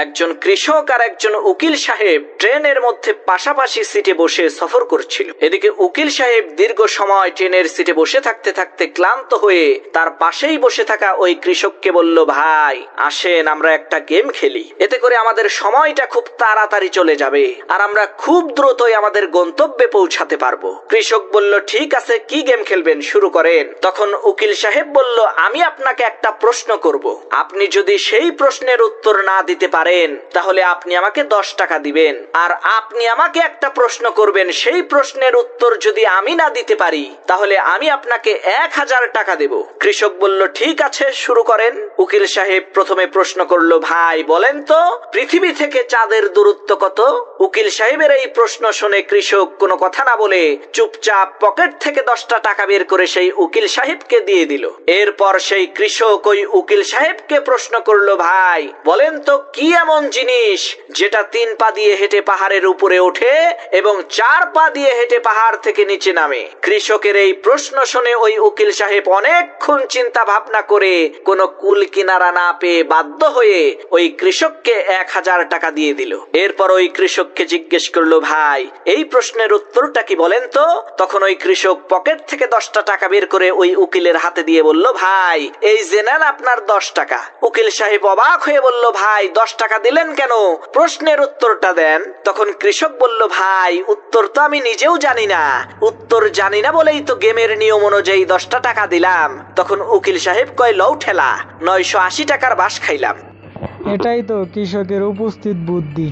একজন কৃষক আর একজন উকিল সাহেব ট্রেনের মধ্যে পাশাপাশি সিটে বসে সফর করছিল। এদিকে উকিল সাহেব দীর্ঘ সময় ট্রেনের সিটে বসে থাকতে থাকতে ক্লান্ত হয়ে তার পাশেই বসে থাকা ওই কৃষককে বলল, ভাই আসেন আমরা একটা গেম খেলি, এতে করে আমাদের সময়টা খুব তাড়াতাড়ি চলে যাবে আর আমরা খুব দ্রুতই আমাদের গন্তব্যে পৌঁছাতে পারবো। কৃষক বলল, ঠিক আছে, কি গেম খেলবেন, শুরু করেন। তখন উকিল সাহেব বলল, আমি আপনাকে একটা প্রশ্ন করব, আপনি যদি সেই প্রশ্নের উত্তর না দিতে পারেন তাহলে আপনি আমাকে 10 টাকা দিবেন, আর আপনি আমাকে একটা প্রশ্ন করবেন, সেই প্রশ্নের উত্তর যদি আমি না দিতে পারি তাহলে আমি আপনাকে 1000 টাকা দেব। কৃষক বলল, ঠিক আছে, শুরু করেন। উকিল সাহেব প্রথমে প্রশ্ন করলো, ভাই বলেন তো পৃথিবী থেকে চাঁদের দূরত্ব কত? উকিল সাহেবের এই প্রশ্ন শুনে কৃষক কোনো কথা না বলে চুপচাপ পকেট থেকে 10টা টাকা বের করে সেই উকিল সাহেবকে দিয়ে দিল। এরপর সেই কৃষক ওই উকিল সাহেবকে প্রশ্ন করলো, ভাই বলেন তো কি এমন জিনিস যেটা 3 পা দিয়ে হেঁটে পাহাড়ের উপরে ওঠে এবং 4 পা দিয়ে হেঁটে পাহাড় থেকে নিচে নামে? কৃষকের এই প্রশ্ন শুনে ওই উকিল সাহেব অনেকক্ষণ চিন্তা ভাবনা করে কোনো কুল কিনারা না পেয়ে বাধ্য হয়ে ওই কৃষককে 1000 টাকা দিয়ে দিল। এরপর ওই কৃষককে জিজ্ঞেস করলো, ভাই এই প্রশ্নের উত্তরটা কি বলেন তো? তখন ওই কৃষক পকেট থেকে 10টা টাকা বের করে ওই উকিলের হাতে দিয়ে বলল, ভাই এই যে নেন আপনার 10 টাকা। উকিল সাহেব অবাক হয়ে বলল, ভাই 10 টাকা দিলেন কেন? প্রশ্নের উত্তরটা দেন। তখন কৃষক বলল, ভাই উত্তর তো আমি নিজেও জানি না, উত্তর জানি না বলেই তো গেমের নিয়ম অনুযায়ী 10টা টাকা দিলাম। তখন উকিল সাহেব কয়, লও ঠেলা, 980 টাকার বাস খাইলাম। এটাই তো কৃষকের উপস্থিত বুদ্ধি।